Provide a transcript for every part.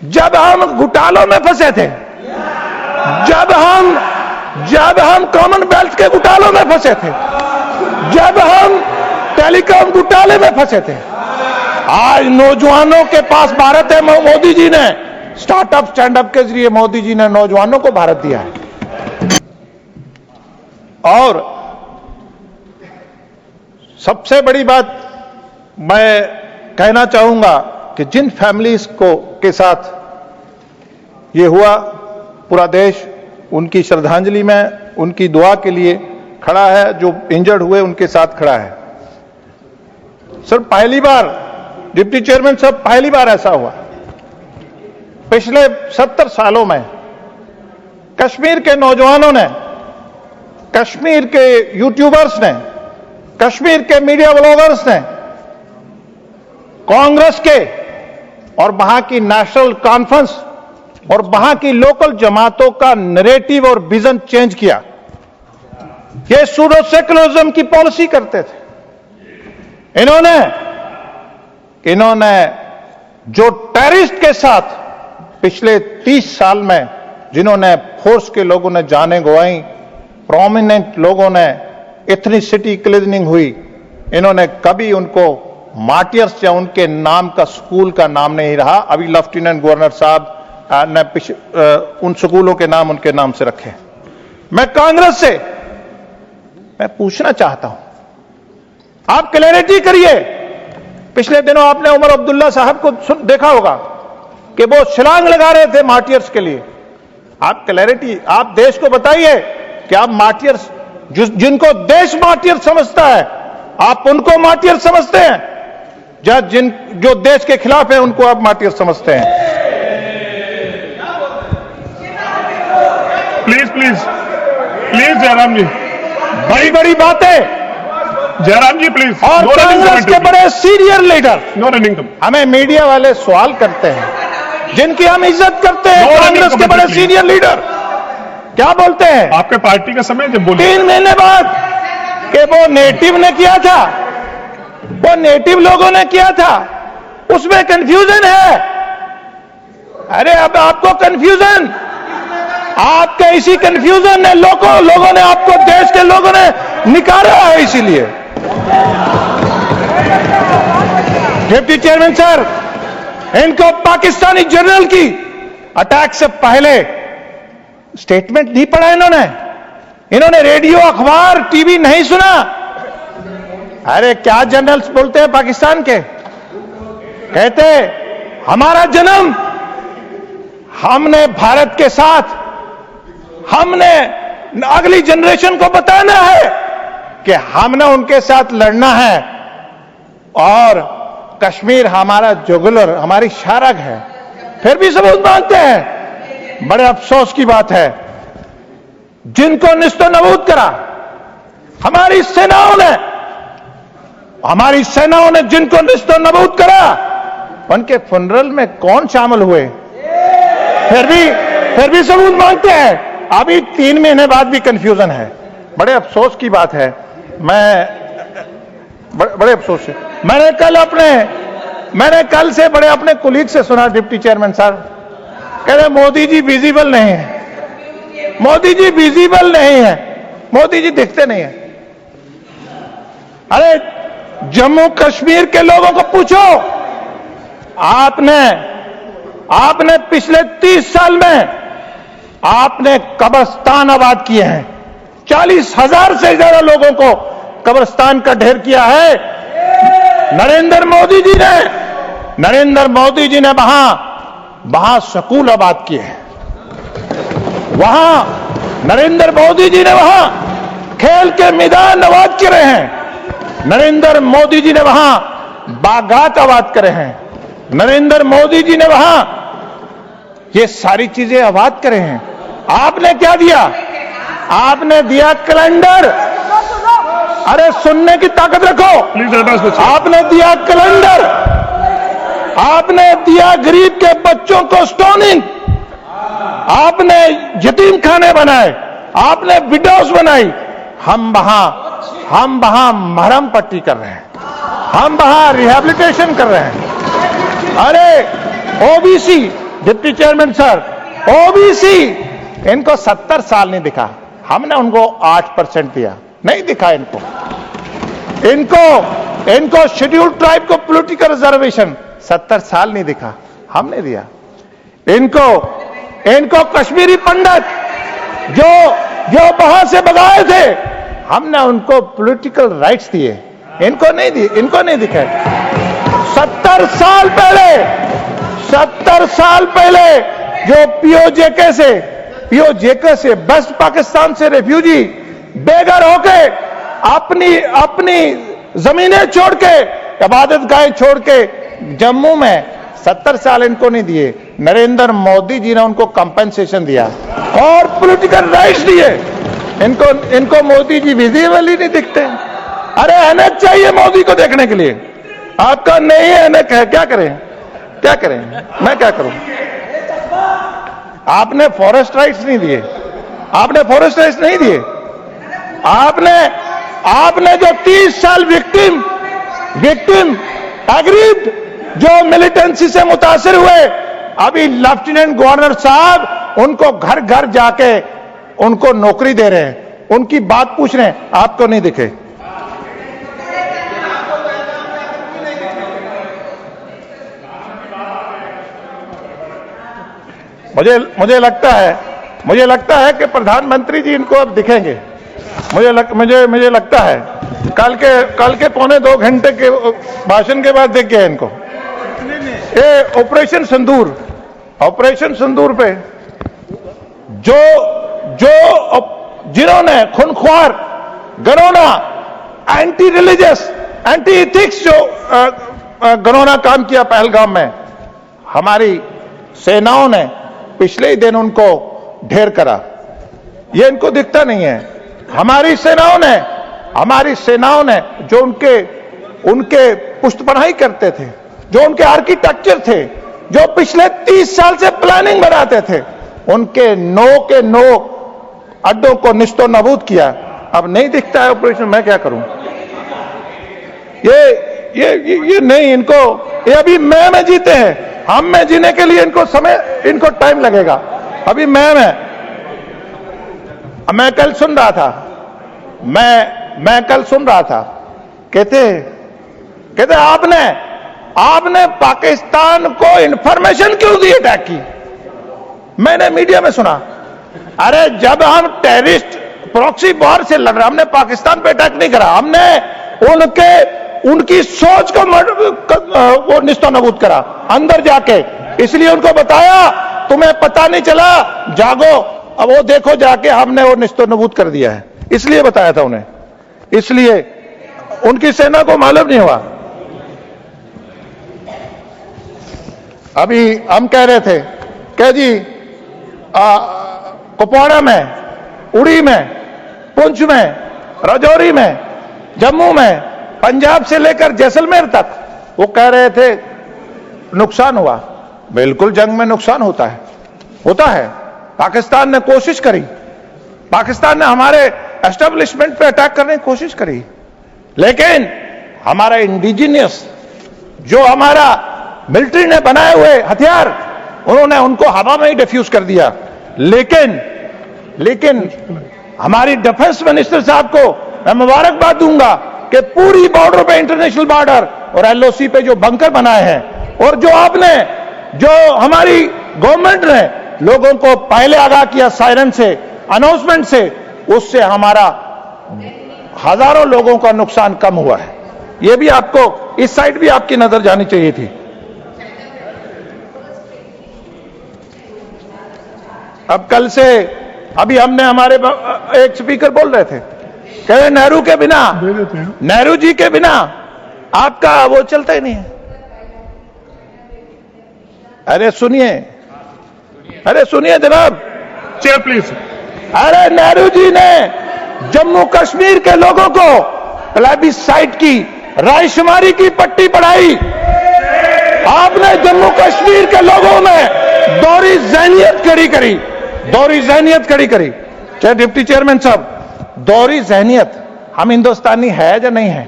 जब हम घोटालों में फंसे थे, जब हम कॉमनवेल्थ के घोटालों में फंसे थे, जब हम टेलीकॉम घोटाले में फंसे थे, आज नौजवानों के पास भारत है। मोदी जी ने स्टार्टअप स्टैंडअप के जरिए मोदी जी ने नौजवानों को भारत दिया है। और सबसे बड़ी बात मैं कहना चाहूंगा कि जिन फैमिलीज को के साथ ये हुआ, पूरा देश उनकी श्रद्धांजलि में उनकी दुआ के लिए खड़ा है। जो इंजर्ड हुए उनके साथ खड़ा है। सर, पहली बार डिप्टी चेयरमैन साहब, पहली बार ऐसा हुआ पिछले 70 सालों में कश्मीर के नौजवानों ने, कश्मीर के यूट्यूबर्स ने, कश्मीर के मीडिया ब्लॉगर्स ने कांग्रेस के और वहां की नेशनल कॉन्फ्रेंस और वहां की लोकल जमातों का नैरेटिव और विजन चेंज किया। ये सूडो सेकुलरिज्म की पॉलिसी करते थे। इन्होंने जो टेररिस्ट के साथ पिछले 30 साल में जिन्होंने फोर्स के लोगों ने जानें गंवाई, प्रोमिनेंट लोगों ने, एथनिसिटी क्लीनिंग हुई, इन्होंने कभी उनको मार्टियर्स या उनके नाम का स्कूल का नाम नहीं रहा। अभी लेफ्टिनेंट गवर्नर साहब ने उन स्कूलों के नाम उनके नाम से रखे। मैं कांग्रेस से मैं पूछना चाहता हूं, आप क्लैरिटी करिए। पिछले दिनों आपने उमर अब्दुल्ला साहब को देखा होगा कि वो छलांग लगा रहे थे मार्टियर्स के लिए। आप क्लैरिटी, आप देश को बताइए कि आप मार्टियर्स, जिनको देश मार्टियर समझता है, आप उनको मार्टियर समझते हैं, या जो देश के खिलाफ है उनको आप मार्टियर समझते हैं? प्लीज जयराम जी, बड़ी बड़ी बातें। जयराम जी प्लीज। और कांग्रेस के बड़े सीनियर लीडर, नो रनिंग। हमें मीडिया वाले सवाल करते हैं, जिनकी हम इज्जत करते हैं, कांग्रेस के बड़े सीनियर लीडर क्या बोलते हैं? आपके पार्टी का समय जब बोले 3 महीने बाद कि वो नेटिव ने किया था, वो नेटिव लोगों ने किया था, उसमें कंफ्यूजन है। अरे अब आपको कंफ्यूजन, आपके इसी कंफ्यूजन ने लोगों ने आपको, देश के लोगों ने निकाला है। इसीलिए डिप्टी चेयरमैन सर, इनको पाकिस्तानी जनरल की अटैक से पहले स्टेटमेंट नहीं पढ़ा इन्होंने रेडियो, अखबार, टीवी नहीं सुना। अरे क्या जनरल्स बोलते हैं पाकिस्तान के, कहते हमारा जन्म, हमने भारत के साथ, हमने अगली जनरेशन को बताना है कि हमने उनके साथ लड़ना है, और कश्मीर हमारा जुगुलर, हमारी शारग है। फिर भी सबूत मांगते हैं। बड़े अफसोस की बात है, जिनको निस्तो नबूद करा हमारी सेनाओं ने जिनको निस्तो नबूद करा, उनके फनरल में कौन शामिल हुए? फिर भी सबूत मांगते हैं। अभी 3 महीने बाद भी कंफ्यूजन है। बड़े अफसोस की बात है। मैं बड़े अफसोस से मैंने कल से बड़े अपने कुलीग से सुना, डिप्टी चेयरमैन साहब कह रहे मोदी जी विजिबल नहीं है, मोदी जी विजिबल नहीं है, मोदी जी दिखते नहीं है। अरे जम्मू कश्मीर के लोगों को पूछो, आपने पिछले 30 साल में आपने कब्रिस्तान आबाद किए हैं। 40,000 से ज्यादा लोगों को कब्रिस्तान का ढेर किया है। नरेंद्र मोदी जी ने वहां स्कूल आबाद किए हैं। नरेंद्र मोदी जी ने वहां खेल के मैदान आबाद करे हैं। नरेंद्र मोदी जी ने वहां बागात आबाद करे हैं। नरेंद्र मोदी जी ने वहां ये सारी चीजें आबाद करे हैं। आपने क्या दिया? आपने दिया कैलेंडर। अरे सुनने की ताकत रखो। आपने दिया कैलेंडर, आपने दिया गरीब के बच्चों को स्टोनिंग, आपने यतीम खाने बनाए, आपने विडोज बनाई। हम वहां मरहम पट्टी कर रहे हैं, हम वहां रिहैबिलिटेशन कर रहे हैं। अरे OBC deputy chairman sir, OBC इनको 70 साल नहीं दिखा, हमने उनको 8% दिया, नहीं दिखा इनको शेड्यूल्ड ट्राइब को पॉलिटिकल रिजर्वेशन 70 साल नहीं दिखा, हमने दिया इनको कश्मीरी पंडित जो वहां से भगाए थे, हमने उनको पॉलिटिकल राइट्स दिए, इनको नहीं दिखे। 70 साल पहले जो पीओजेके से वेस्ट पाकिस्तान से रेफ्यूजी बेघर होके अपनी जमीनें छोड़ के, इबादत गाहें छोड़ के जम्मू में 70 साल इनको नहीं दिए। नरेंद्र मोदी जी ने उनको कंपेंसेशन दिया और पॉलिटिकल राइट्स दिए। इनको मोदी जी विजिबल ही नहीं दिखते। अरे एनएच चाहिए मोदी को देखने के लिए, आपका नहीं है एनएच है, क्या करें मैं क्या करूं? आपने फॉरेस्ट राइट्स नहीं दिए, आपने जो 30 साल विक्टिम एग्रीड जो मिलिटेंसी से मुतासिर हुए, अभी लेफ्टिनेंट गवर्नर साहब उनको घर घर जाके उनको नौकरी दे रहे हैं, उनकी बात पूछ रहे हैं, आपको नहीं दिखे। मुझे लगता है कि प्रधानमंत्री जी इनको अब दिखेंगे। मुझे लगता है कल के 1.25 घंटे के भाषण के बाद दिख गया इनको। ये ऑपरेशन सिंदूर पे जिन्होंने खुनख्वार, घिनौना, एंटी रिलीजियस, एंटी इथिक्स जो घिनौना काम किया पहलगाम में, हमारी सेनाओं ने पिछले ही दिन उनको ढेर करा। ये इनको दिखता नहीं है। हमारी सेनाओं ने जो उनके पुष्टपनाही करते थे, जो उनके आर्किटेक्चर थे, जो पिछले 30 साल से प्लानिंग बनाते थे, उनके 9 अड्डों को निस्तो नबूद किया। अब नहीं दिखता है ऑपरेशन, मैं क्या करूं? ये नहीं, ये अभी मैं जीते हैं। हम में जीने के लिए इनको टाइम लगेगा। अभी मैं कल सुन रहा था, मैं कल सुन रहा था, कहते आपने पाकिस्तान को इंफॉर्मेशन क्यों दी अटैक की? मैंने मीडिया में सुना, अरे जब हम टेररिस्ट प्रॉक्सी वॉर से लड़ रहे, हमने पाकिस्तान पे अटैक नहीं करा, हमने उनकी सोच को वो निस्तो नबूद करा अंदर जाके। इसलिए उनको बताया, तुम्हें पता नहीं चला, जागो, अब वो देखो जाके हमने वो निस्तो नबूद कर दिया है। इसलिए बताया था उन्हें, इसलिए उनकी सेना को मालूम नहीं हुआ। अभी हम कह रहे थे कि जी कुपवाड़ा में, उड़ी में, पुंछ में, राजौरी में, जम्मू में, पंजाब से लेकर जैसलमेर तक वो कह रहे थे नुकसान हुआ। बिल्कुल जंग में नुकसान होता है। पाकिस्तान ने कोशिश करी, पाकिस्तान ने हमारे एस्टेब्लिशमेंट पे अटैक करने की कोशिश करी, लेकिन हमारा इंडिजिनियस जो हमारा मिलिट्री ने बनाए हुए हथियार, उन्होंने उनको हवा में ही डिफ्यूज कर दिया। लेकिन हमारी डिफेंस मिनिस्टर साहब को मैं मुबारकबाद दूंगा कि पूरी बॉर्डर पे, इंटरनेशनल बॉर्डर और एलओसी पे जो बंकर बनाए हैं, और जो हमारी गवर्नमेंट ने लोगों को पहले आगाह किया सायरन से, अनाउंसमेंट से, उससे हमारा हजारों लोगों का नुकसान कम हुआ है। यह भी आपको, इस साइड भी आपकी नजर जानी चाहिए थी। अब कल से, अभी हमने हमारे एक स्पीकर बोल रहे थे, कह रहे नेहरू जी के बिना आपका वो चलता ही नहीं है। अरे सुनिए जनाब, चेयर प्लीज। अरे नेहरू जी ने जम्मू कश्मीर के लोगों को प्लेबिसाइट की, रायशुमारी की पट्टी पढ़ाई। आपने जम्मू कश्मीर के लोगों में दोहरी जहनियत खड़ी करी। चाहे डिप्टी चेयरमैन साहब, दोहरी जहनियत, हम हिंदुस्तानी है या नहीं है?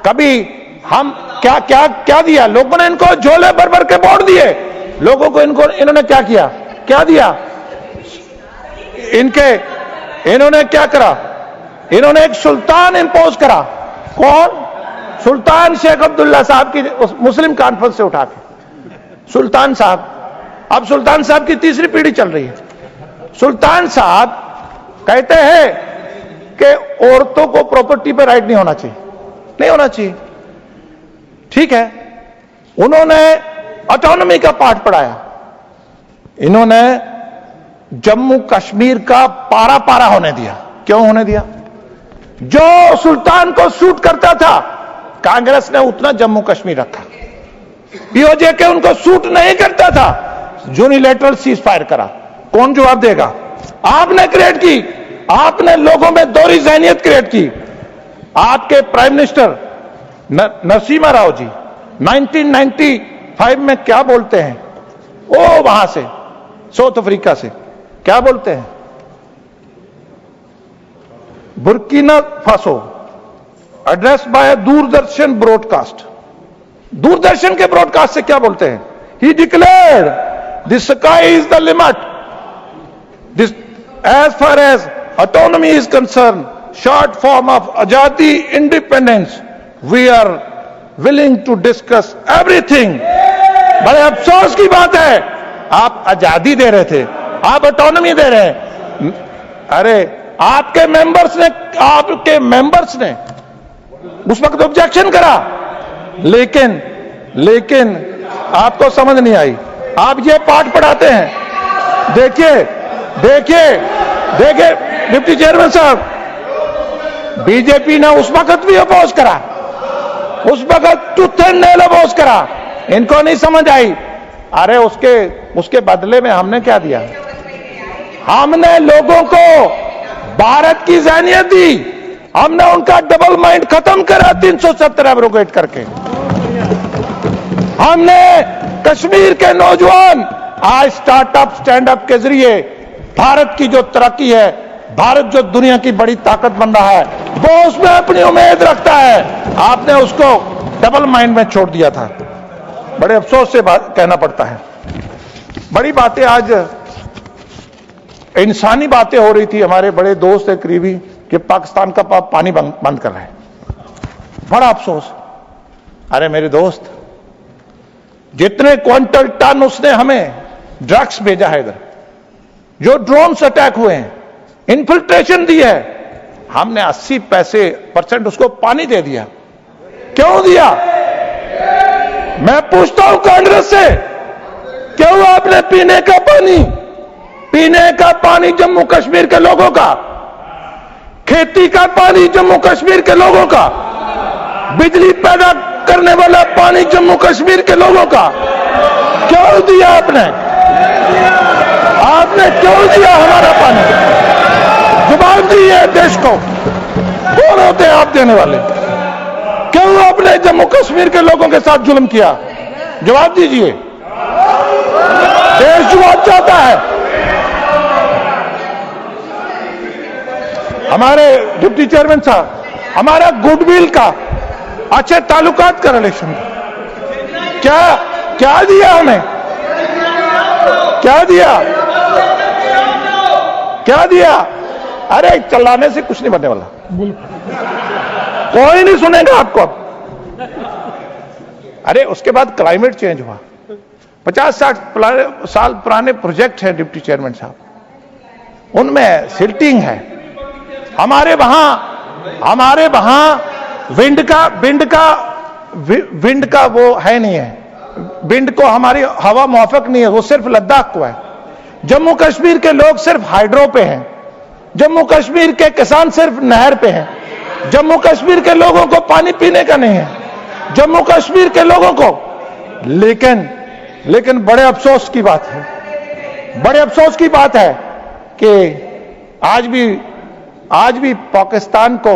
कभी हम क्या दिया? लोगों ने इनको झोले भर भर के वोट दिए, लोगों को इन्होंने क्या किया, क्या दिया? इन्होंने क्या करा? इन्होंने एक सुल्तान इंपोज करा। कौन? सुल्तान शेख अब्दुल्ला साहब की मुस्लिम कॉन्फ्रेंस से उठा के सुल्तान साहब। अब सुल्तान साहब की तीसरी पीढ़ी चल रही है। सुल्तान साहब कहते हैं कि औरतों को प्रॉपर्टी पर राइट नहीं होना चाहिए, नहीं होना चाहिए। ठीक है, उन्होंने ऑटोनॉमी का पाठ पढ़ाया। इन्होंने जम्मू कश्मीर का पारा पारा होने दिया। क्यों होने दिया? जो सुल्तान को सूट करता था कांग्रेस ने उतना जम्मू कश्मीर रखा। पीओजे के उनको सूट नहीं करता था, यूनिलैटरल सीज फायर करा। कौन जवाब देगा? आपने क्रिएट की, आपने लोगों में दोहरी ज़हनियत क्रिएट की। आपके प्राइम मिनिस्टर नरसिम्हा राव जी 1995 में क्या बोलते हैं? ओ वहां से साउथ अफ्रीका से क्या बोलते हैं? Burkina Faso address by Doordarshan broadcast. Doordarshan के ब्रॉडकास्ट से क्या बोलते हैं? He declared the sky is the limit, this as far as autonomy is concern, short form of आजादी independence, we are willing to discuss everything. बड़े अफसोस की बात है, आप आजादी दे रहे थे, आप ऑटोनॉमी दे रहे हैं। अरे आपके मेंबर्स ने उस वक्त ऑब्जेक्शन करा, लेकिन आपको समझ नहीं आई। आप ये पाठ पढ़ाते हैं। देखिए डिप्टी चेयरमैन साहब, बीजेपी ने उस वक्त भी अपोज करा, उस वक्त टूथ एंड नेल अपोज करा। इनको नहीं समझ आई। अरे उसके बदले में हमने क्या दिया? हमने लोगों को भारत की ज़हनियत दी, हमने उनका डबल माइंड खत्म करा 370 एब्रोगेट करके। हमने कश्मीर के नौजवान आज स्टार्टअप स्टैंड अप के जरिए भारत की जो तरक्की है, भारत जो दुनिया की बड़ी ताकत बन रहा है, वो उसमें अपनी उम्मीद रखता है। आपने उसको डबल माइंड में छोड़ दिया था। बड़े अफसोस से कहना पड़ता है। बड़ी बातें आज इंसानी बातें हो रही थी। हमारे बड़े दोस्त है करीबी कि पाकिस्तान का पानी बंद कर रहे हैं। बड़ा अफसोस। अरे मेरे दोस्त, जितने क्विंटल टन उसने हमें ड्रग्स भेजा है इधर, जो ड्रोन्स अटैक हुए हैं, इन्फिल्ट्रेशन दी है, हमने 80% उसको पानी दे दिया। क्यों दिया? मैं पूछता हूं कांग्रेस से, क्यों आपने पीने का पानी जम्मू कश्मीर के लोगों का, खेती का पानी जम्मू कश्मीर के लोगों का, बिजली पैदा करने वाला पानी जम्मू कश्मीर के लोगों का क्यों दिया आपने क्यों दिया हमारा पानी? जवाब दीजिए देश को। कौन होते हैं आप देने वाले? क्यों आपने जम्मू कश्मीर के लोगों के साथ जुल्म किया? जवाब दीजिए। देश जवाब चाहता है। हमारे डिप्टी चेयरमैन साहब, हमारा गुडविल का, अच्छे ताल्लुकात का रिलेशन क्या दिया हमें? क्या दिया? अरे चलाने से कुछ नहीं बनने वाला, कोई नहीं सुनेगा आपको अब। अरे उसके बाद क्लाइमेट चेंज हुआ। 50-60 साल पुराने प्रोजेक्ट है डिप्टी चेयरमैन साहब, उनमें सिल्टिंग है। हमारे वहां विंड का वो है नहीं है। विंड को हमारी हवा मुआफिक नहीं है, वो सिर्फ लद्दाख को है। जम्मू कश्मीर के लोग सिर्फ हाइड्रो पे हैं। जम्मू कश्मीर के किसान सिर्फ नहर पे हैं। जम्मू कश्मीर के लोगों को पानी पीने का नहीं है, जम्मू कश्मीर के लोगों को। लेकिन बड़े अफसोस की बात है कि आज भी पाकिस्तान को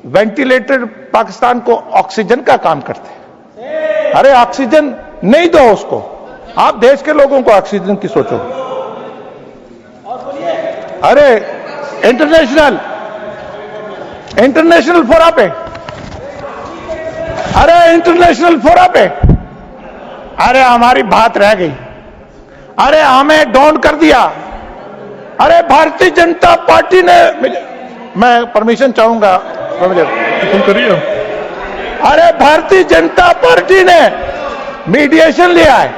वेंटिलेटेड, पाकिस्तान को ऑक्सीजन का काम करते हैं। अरे ऑक्सीजन नहीं दो उसको, आप देश के लोगों को ऑक्सीजन की सोचो। अरे इंटरनेशनल फोरा पे, अरे हमारी बात रह गई। अरे हमें डाउन कर दिया। अरे भारतीय जनता पार्टी ने, मैं परमिशन चाहूंगा, तुम करिए। अरे भारतीय जनता पार्टी ने मीडिएशन लिया है।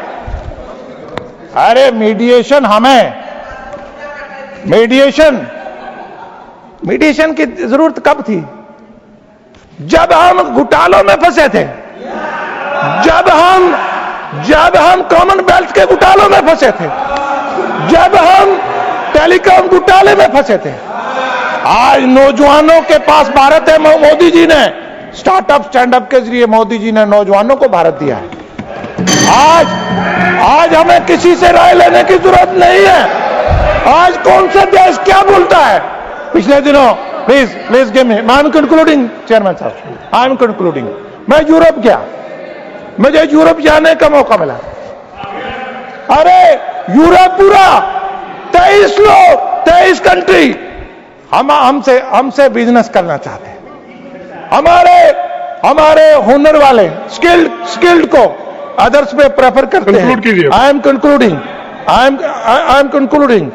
अरे मीडिएशन मीडिएशन की जरूरत कब थी? जब हम घोटालों में फंसे थे, जब हम कॉमनवेल्थ के घोटालों में फंसे थे, जब हम टेलीकॉम घोटाले में फंसे थे। आज नौजवानों के पास भारत है। मोदी जी ने स्टार्टअप स्टैंडअप के जरिए मोदी जी ने नौजवानों को भारत दिया है। आज हमें किसी से राय लेने की जरूरत नहीं है। आज कौन सा देश क्या बोलता है? पिछले दिनों, please give me, I am concluding chairman साहब, आई एम कंक्लूडिंग। मैं यूरोप गया, मुझे यूरोप जाने का मौका मिला। अरे यूरोप पूरा 23 लोग, 23 कंट्री हमसे बिजनेस करना चाहते हैं। हमारे हुनर वाले स्किल्ड को अदर्स पे प्रेफर करते हैं। I am concluding, I am concluding.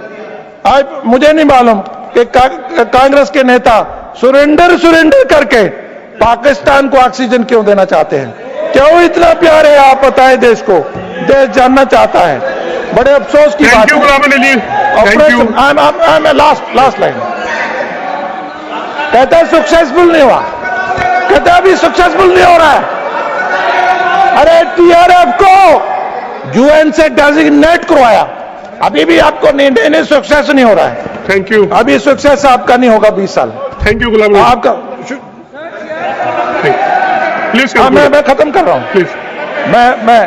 मुझे नहीं मालूम कि कांग्रेस के नेता सुरेंडर करके पाकिस्तान को ऑक्सीजन क्यों देना चाहते हैं? क्यों इतना प्यार है? आप बताएं देश को, देश जानना चाहता है। बड़े अफसोस की बात है। लास्ट लाइन कहते हैं सक्सेसफुल नहीं हुआ, कहते अभी सक्सेसफुल नहीं हो रहा है। अरे टीआरएफ को यूएन से डेजिग्नेट करवाया, अभी भी आपको नहीं सक्सेस नहीं हो रहा है। Thank you. अभी सक्सेस आपका नहीं होगा 20 साल। Thank you Ghulam Nabi. आपका प्लीज मैं खत्म कर रहा हूं। प्लीज। मैं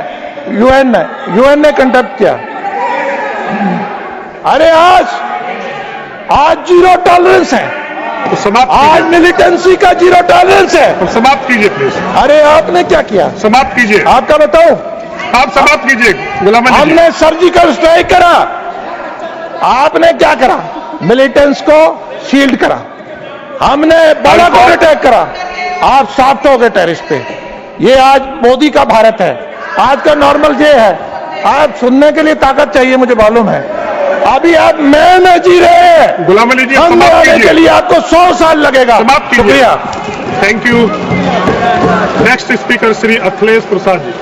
यूएन ने कंडक्ट किया। अरे आज जीरो टॉलरेंस है, तो समाप्त आज मिलिटेंसी का जीरो टॉलरेंस है। तो समाप्त कीजिए प्लीज। अरे आपने क्या किया? समाप्त कीजिए। आपका बताओ। आप समाप्त कीजिए गुलाम नबी। हमने सर्जिकल स्ट्राइक करा, आपने क्या करा? मिलिटेंट्स को शील्ड करा। हमने बालाकोट अटैक करा, आप सॉफ्ट हो गए टेररिस्ट पे। ये आज मोदी का भारत है। आज का नॉर्मल ये है, आप सुनने के लिए ताकत चाहिए, मुझे मालूम है। अभी आप में जी रहे हैं, गुलाम अली जी हम समाप्त आने कीजिए। के लिए आपको 100 साल लगेगा। समाप्त कीजिए। शुक्रिया। Thank you. Next speaker Shri Akhilesh Prasad ji.